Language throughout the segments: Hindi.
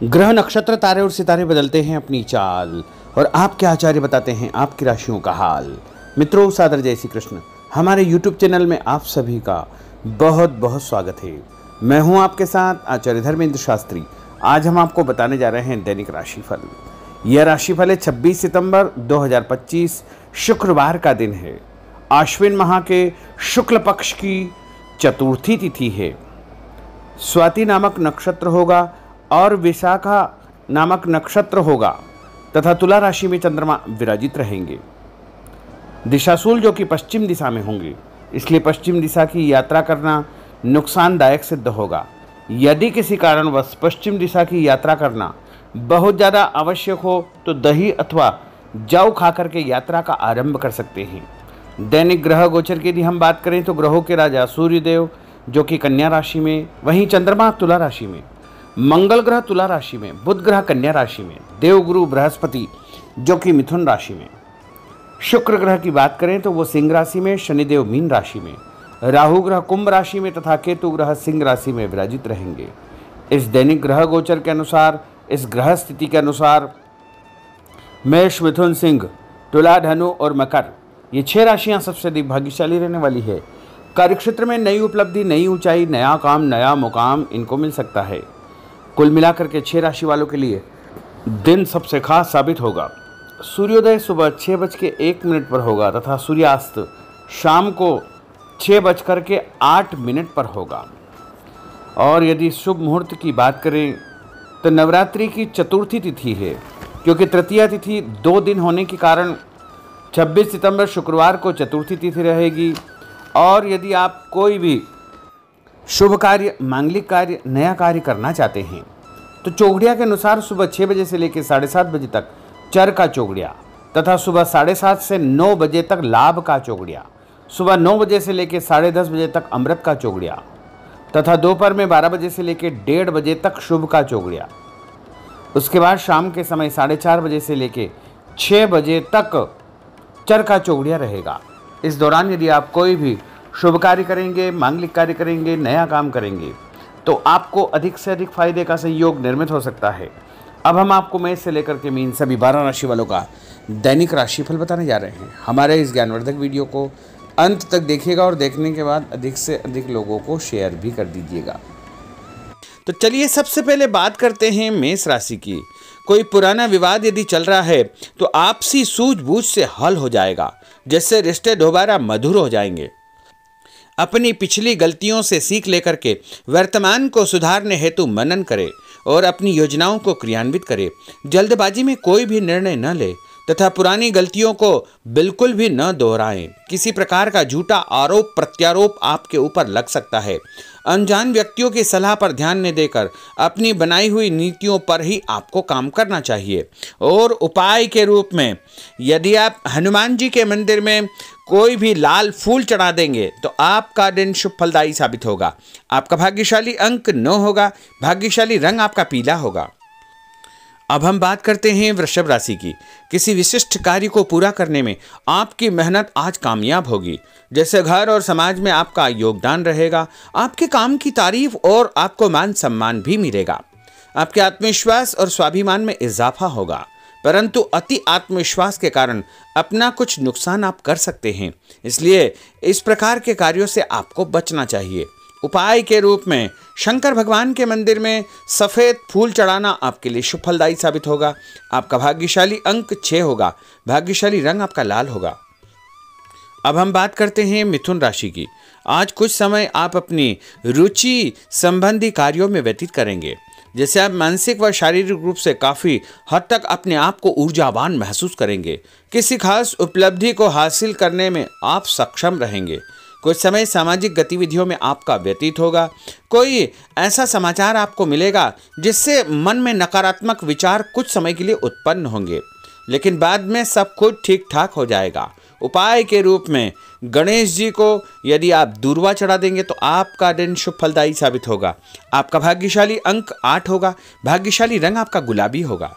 ग्रह नक्षत्र तारे और सितारे बदलते हैं अपनी चाल और आपके आचार्य बताते हैं आपकी राशियों का हाल। मित्रों, सादर जय श्री कृष्ण। हमारे YouTube चैनल में आप सभी का बहुत बहुत स्वागत है। मैं हूं आपके साथ आचार्य धर्मेंद्र शास्त्री। आज हम आपको बताने जा रहे हैं दैनिक राशिफल। यह राशिफल है 26 सितंबर 2025 शुक्रवार का दिन है। आश्विन माह के शुक्ल पक्ष की चतुर्थी तिथि है। स्वाति नामक नक्षत्र होगा और विशाखा नामक नक्षत्र होगा तथा तुला राशि में चंद्रमा विराजित रहेंगे। दिशाशूल जो कि पश्चिम दिशा में होंगे, इसलिए पश्चिम दिशा की यात्रा करना नुकसानदायक सिद्ध होगा। यदि किसी कारणवश पश्चिम दिशा की यात्रा करना बहुत ज़्यादा आवश्यक हो तो दही अथवा जौ खाकर के यात्रा का आरंभ कर सकते हैं। दैनिक ग्रह गोचर की यदि हम बात करें तो ग्रहों के राजा सूर्यदेव जो कि कन्या राशि में, वहीं चंद्रमा तुला राशि में, मंगल ग्रह तुला राशि में, बुध ग्रह कन्या राशि में, देवगुरु बृहस्पति जो कि मिथुन राशि में, शुक्र ग्रह की बात करें तो वो सिंह राशि में, शनिदेव मीन राशि में, राहु ग्रह कुंभ राशि में तथा केतु ग्रह सिंह राशि में विराजित रहेंगे। इस दैनिक ग्रह गोचर के अनुसार, इस ग्रह स्थिति के अनुसार मेष, मिथुन, सिंह, तुला, धनु और मकर, ये 6 राशियां सबसे अधिक भाग्यशाली रहने वाली है। कार्यक्षेत्र में नई उपलब्धि, नई ऊंचाई, नया काम, नया मुकाम इनको मिल सकता है। कुल मिलाकर के 6 राशि वालों के लिए दिन सबसे खास साबित होगा। सूर्योदय सुबह 6:01 पर होगा तथा सूर्यास्त शाम को 6:08 पर होगा। और यदि शुभ मुहूर्त की बात करें तो नवरात्रि की चतुर्थी तिथि है, क्योंकि तृतीया तिथि 2 दिन होने के कारण 26 सितंबर शुक्रवार को चतुर्थी तिथि रहेगी। और यदि आप कोई भी शुभ कार्य, मांगलिक कार्य, नया कार्य करना चाहते हैं तो चौघड़िया के अनुसार सुबह 6 बजे से लेकर 7:30 बजे तक चर का चौघड़िया तथा सुबह 7:30 से 9 बजे तक लाभ का चौघड़िया, सुबह 9 बजे से लेकर 10:30 बजे तक अमृत का चौघड़िया तथा दोपहर में 12 बजे से लेकर 1:30 बजे तक शुभ का चौघड़िया। उसके बाद शाम के समय 4:30 बजे से लेकर 6 बजे तक चर का चौघड़िया रहेगा। इस दौरान यदि आप कोई भी शुभ कार्य करेंगे, मांगलिक कार्य करेंगे, नया काम करेंगे तो आपको अधिक से अधिक फायदे का संयोग निर्मित हो सकता है। अब हम आपको मेष से लेकर के मीन सभी 12 राशि वालों का दैनिक राशिफल बताने जा रहे हैं। हमारे इस ज्ञानवर्धक वीडियो को अंत तक देखिएगा और देखने के बाद अधिक से अधिक लोगों को शेयर भी कर दीजिएगा। तो चलिए सबसे पहले बात करते हैं मेष राशि की। कोई पुराना विवाद यदि चल रहा है तो आपसी सूझबूझ से हल हो जाएगा, जिससे रिश्ते दोबारा मधुर हो जाएंगे। अपनी पिछली गलतियों से सीख लेकर के वर्तमान को सुधारने हेतु मनन करें और अपनी योजनाओं को क्रियान्वित करें। जल्दबाजी में कोई भी निर्णय न ले तथा पुरानी गलतियों को बिल्कुल भी न दोहराएं। किसी प्रकार का झूठा आरोप प्रत्यारोप आपके ऊपर लग सकता है। अनजान व्यक्तियों की सलाह पर ध्यान न देकर अपनी बनाई हुई नीतियों पर ही आपको काम करना चाहिए। और उपाय के रूप में यदि आप हनुमान जी के मंदिर में कोई भी लाल फूल चढ़ा देंगे तो आपका दिन शुभ फलदायी साबित होगा। आपका भाग्यशाली अंक 9 होगा। भाग्यशाली रंग आपका पीला होगा। अब हम बात करते हैं वृषभ राशि की। किसी विशिष्ट कार्य को पूरा करने में आपकी मेहनत आज कामयाब होगी। जैसे घर और समाज में आपका योगदान रहेगा, आपके काम की तारीफ और आपको मान सम्मान भी मिलेगा। आपके आत्मविश्वास और स्वाभिमान में इजाफा होगा, परंतु अति आत्मविश्वास के कारण अपना कुछ नुकसान आप कर सकते हैं। इसलिए इस प्रकार के कार्यों से आपको बचना चाहिए। उपाय के रूप में शंकर भगवान के मंदिर में सफ़ेद फूल चढ़ाना आपके लिए शुभ फलदायी साबित होगा। आपका भाग्यशाली अंक 6 होगा। भाग्यशाली रंग आपका लाल होगा। अब हम बात करते हैं मिथुन राशि की। आज कुछ समय आप अपनी रुचि संबंधी कार्यों में व्यतीत करेंगे, जैसे आप मानसिक व शारीरिक रूप से काफ़ी हद तक अपने आप को ऊर्जावान महसूस करेंगे। किसी खास उपलब्धि को हासिल करने में आप सक्षम रहेंगे। कुछ समय सामाजिक गतिविधियों में आपका व्यतीत होगा। कोई ऐसा समाचार आपको मिलेगा जिससे मन में नकारात्मक विचार कुछ समय के लिए उत्पन्न होंगे, लेकिन बाद में सब कुछ ठीक ठाक हो जाएगा। उपाय के रूप में गणेश जी को यदि आप दूर्वा चढ़ा देंगे तो आपका दिन शुभ फलदायी साबित होगा। आपका भाग्यशाली अंक 8 होगा। भाग्यशाली रंग आपका गुलाबी होगा।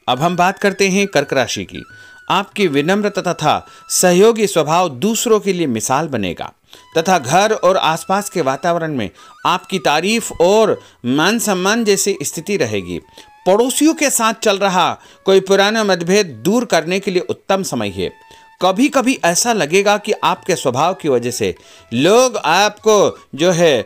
अब हम बात करते हैं कर्क राशि की। आपकी विनम्रता तथा सहयोगी स्वभाव दूसरों के लिए मिसाल बनेगा। तथा घर और आसपास के वातावरण में आपकी तारीफ और मान सम्मान जैसी स्थिति रहेगी। पड़ोसियों के साथ चल रहा कोई पुराना मतभेद दूर करने के लिए उत्तम समय है। कभी कभी ऐसा लगेगा कि आपके स्वभाव की वजह से लोग आपको जो है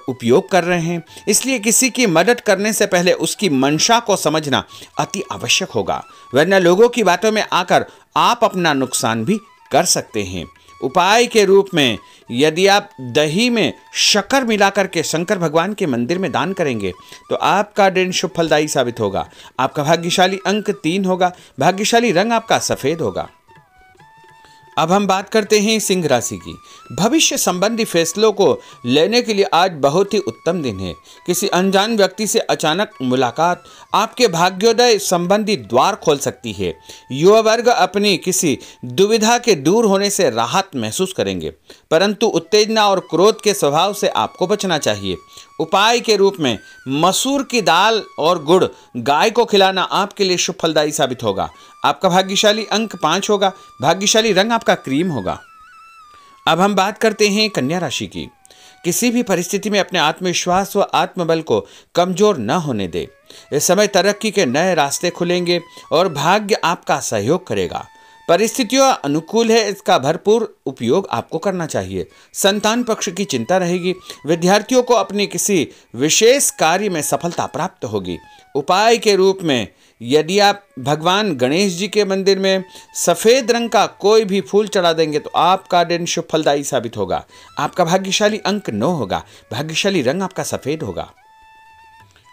उपयोग कर रहे हैं, इसलिए किसी की मदद करने से पहले उसकी मंशा को समझना अति आवश्यक होगा, वरना लोगों की बातों में आकर आप अपना नुकसान भी कर सकते हैं। उपाय के रूप में यदि आप दही में शक्कर मिलाकर के शंकर भगवान के मंदिर में दान करेंगे तो आपका दिन शुभ फलदायी साबित होगा। आपका भाग्यशाली अंक 3 होगा। भाग्यशाली रंग आपका सफेद होगा। अब हम बात करते हैं सिंह राशि की। भविष्य संबंधी फैसलों को लेने के लिए आज बहुत ही उत्तम दिन है। किसी अनजान व्यक्ति से अचानक मुलाकात आपके भाग्योदय संबंधी द्वार खोल सकती है। युवा वर्ग अपनी किसी दुविधा के दूर होने से राहत महसूस करेंगे, परंतु उत्तेजना और क्रोध के स्वभाव से आपको बचना चाहिए। उपाय के रूप में मसूर की दाल और गुड़ गाय को खिलाना आपके लिए शुभ फलदायी साबित होगा। आपका भाग्यशाली अंक 5 होगा। भाग्यशाली रंग आपका क्रीम होगा। अब हम बात करते हैं कन्या राशि की। किसी भी परिस्थिति में अपने आत्मविश्वास व आत्मबल को कमजोर न होने दे। इस समय तरक्की के नए रास्ते खुलेंगे और भाग्य आपका सहयोग करेगा। परिस्थितियां अनुकूल है, इसका भरपूर उपयोग आपको करना चाहिए। संतान पक्ष की चिंता रहेगी। विद्यार्थियों को अपने किसी विशेष कार्य में सफलता प्राप्त होगी। उपाय के रूप में यदि आप भगवान गणेश जी के मंदिर में सफ़ेद रंग का कोई भी फूल चढ़ा देंगे तो आपका दिन शुभ फलदायी साबित होगा। आपका भाग्यशाली अंक 9 होगा। भाग्यशाली रंग आपका सफ़ेद होगा।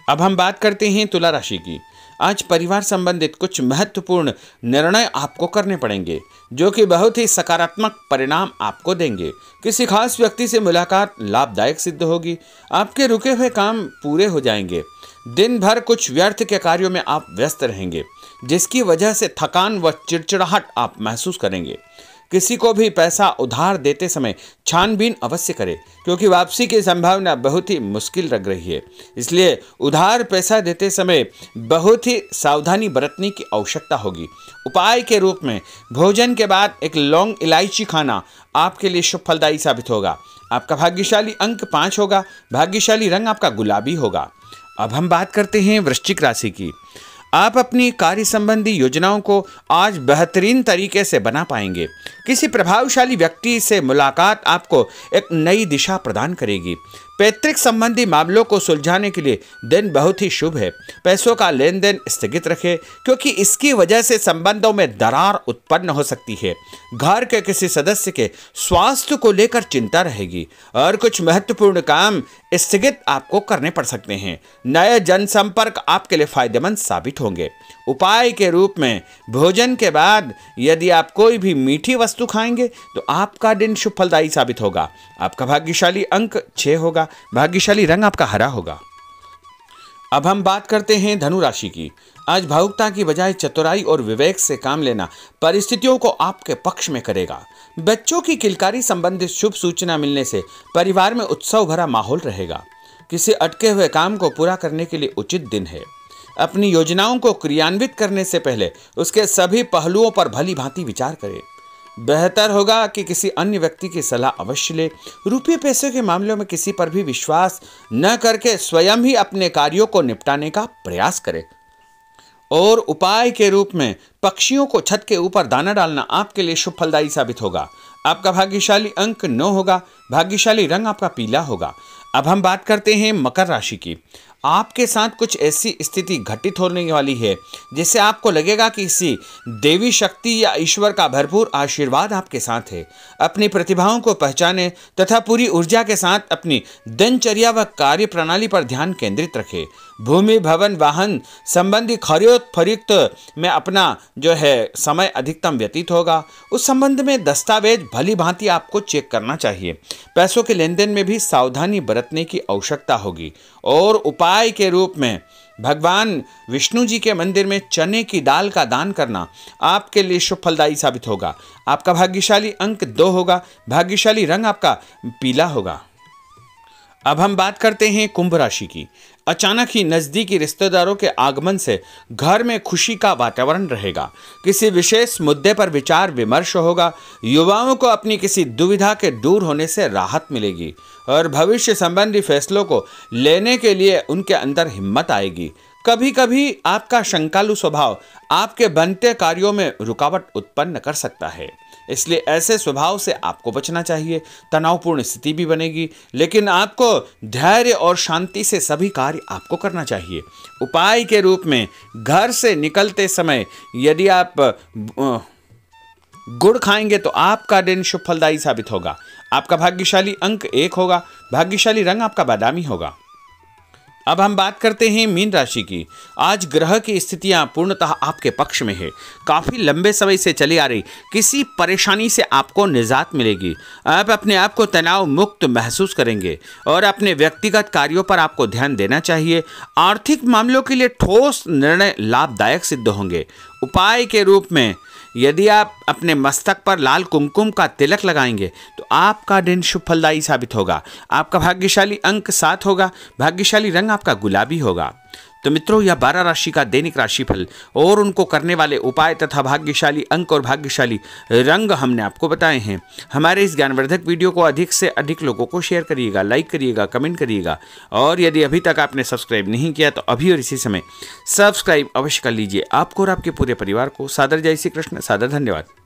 अब हम बात करते हैं तुला राशि की। आज परिवार संबंधित कुछ महत्वपूर्ण निर्णय आपको करने पड़ेंगे, जो कि बहुत ही सकारात्मक परिणाम आपको देंगे। किसी खास व्यक्ति से मुलाकात लाभदायक सिद्ध होगी। आपके रुके हुए काम पूरे हो जाएंगे। दिन भर कुछ व्यर्थ के कार्यों में आप व्यस्त रहेंगे, जिसकी वजह से थकान व चिड़चिड़ाहट आप महसूस करेंगे। किसी को भी पैसा उधार देते समय छानबीन अवश्य करें, क्योंकि वापसी की संभावना बहुत ही मुश्किल लग रही है। इसलिए उधार पैसा देते समय बहुत ही सावधानी बरतने की आवश्यकता होगी। उपाय के रूप में भोजन के बाद एक लौंग इलायची खाना आपके लिए शुभ फलदायी साबित होगा। आपका भाग्यशाली अंक 5 होगा। भाग्यशाली रंग आपका गुलाबी होगा। अब हम बात करते हैं वृश्चिक राशि की। आप अपनी कार्य संबंधी योजनाओं को आज बेहतरीन तरीके से बना पाएंगे। किसी प्रभावशाली व्यक्ति से मुलाकात आपको एक नई दिशा प्रदान करेगी। पैतृक संबंधी मामलों को सुलझाने के लिए दिन बहुत ही शुभ है। पैसों का लेन देन स्थगित रखें, क्योंकि इसकी वजह से संबंधों में दरार उत्पन्न हो सकती है। घर के किसी सदस्य के स्वास्थ्य को लेकर चिंता रहेगी और कुछ महत्वपूर्ण काम स्थगित आपको करने पड़ सकते हैं। नए जनसंपर्क आपके लिए फायदेमंद साबित होंगे। उपाय के रूप में भोजन के बाद यदि आप कोई भी मीठी वस्तु खाएंगे तो आपका दिन शुभ फलदायी साबित होगा। आपका भाग्यशाली अंक 6 होगा। भाग्यशाली रंग आपका हरा होगा। अब हम बात करते हैं धनु राशि की। आज भावुकता की बजाय चतुराई और विवेक से काम लेना परिस्थितियों को आपके पक्ष में करेगा। बच्चों की किलकारी संबंधित शुभ सूचना मिलने से परिवार में उत्सव भरा माहौल रहेगा। किसी अटके हुए काम को पूरा करने के लिए उचित दिन है। अपनी योजनाओं को क्रियान्वित करने से पहले उसके सभी पहलुओं पर भली भांति विचार करें। बेहतर होगा कि किसी अन्य व्यक्ति की सलाह अवश्य ले। रुपये पैसे के मामलों में किसी पर भी विश्वास न करके स्वयं ही अपने कार्यों को निपटाने का प्रयास करें। और उपाय के रूप में पक्षियों को छत के ऊपर दाना डालना आपके लिए शुभ फलदायी साबित होगा। आपका भाग्यशाली अंक 9 होगा। भाग्यशाली रंग आपका पीला होगा। अब हम बात करते हैं मकर राशि की। आपके साथ कुछ ऐसी स्थिति घटित होने वाली है जिससे आपको लगेगा कि किसी देवी शक्ति या ईश्वर का भरपूर आशीर्वाद आपके साथ है। अपनी प्रतिभाओं को पहचानें तथा पूरी ऊर्जा के साथ अपनी दिनचर्या व कार्य प्रणाली पर ध्यान केंद्रित रखें। भूमि भवन वाहन संबंधी खरीद फरोख्त में अपना जो है समय अधिकतम व्यतीत होगा। उस संबंध में दस्तावेज भली भांति आपको चेक करना चाहिए। पैसों के लेन देन में भी सावधानी बरतने की आवश्यकता होगी। और उपाय के रूप में भगवान विष्णु जी के मंदिर में चने की दाल का दान करना आपके लिए शुभ फलदायी साबित होगा। आपका भाग्यशाली अंक 2 होगा। भाग्यशाली रंग आपका पीला होगा। अब हम बात करते हैं कुंभ राशि की। अचानक ही नजदीकी रिश्तेदारों के आगमन से घर में खुशी का वातावरण रहेगा। किसी विशेष मुद्दे पर विचार विमर्श होगा। युवाओं को अपनी किसी दुविधा के दूर होने से राहत मिलेगी और भविष्य संबंधी फैसलों को लेने के लिए उनके अंदर हिम्मत आएगी। कभी कभी आपका शंकालु स्वभाव आपके बनते कार्यों में रुकावट उत्पन्न कर सकता है, इसलिए ऐसे स्वभाव से आपको बचना चाहिए। तनावपूर्ण स्थिति भी बनेगी, लेकिन आपको धैर्य और शांति से सभी कार्य आपको करना चाहिए। उपाय के रूप में घर से निकलते समय यदि आप गुड़ खाएंगे तो आपका दिन शुभ फलदायी साबित होगा। आपका भाग्यशाली अंक 1 होगा। भाग्यशाली रंग आपका बादामी होगा। अब हम बात करते हैं मीन राशि की। आज ग्रह की स्थितियां पूर्णतः आपके पक्ष में है। काफी लंबे समय से चली आ रही किसी परेशानी से आपको निजात मिलेगी। आप अपने आप को तनाव मुक्त महसूस करेंगे और अपने व्यक्तिगत कार्यों पर आपको ध्यान देना चाहिए। आर्थिक मामलों के लिए ठोस निर्णय लाभदायक सिद्ध होंगे। उपाय के रूप में यदि आप अपने मस्तक पर लाल कुमकुम का तिलक लगाएंगे तो आपका दिन शुभ फलदायी साबित होगा। आपका भाग्यशाली अंक 7 होगा। भाग्यशाली रंग आपका गुलाबी होगा। तो मित्रों, यह 12 राशि का दैनिक राशिफल और उनको करने वाले उपाय तथा भाग्यशाली अंक और भाग्यशाली रंग हमने आपको बताए हैं। हमारे इस ज्ञानवर्धक वीडियो को अधिक से अधिक लोगों को शेयर करिएगा, लाइक करिएगा, कमेंट करिएगा और यदि अभी तक आपने सब्सक्राइब नहीं किया तो अभी और इसी समय सब्सक्राइब अवश्य कर लीजिए। आपको और आपके पूरे परिवार को सादर जय श्री कृष्ण, सादर धन्यवाद।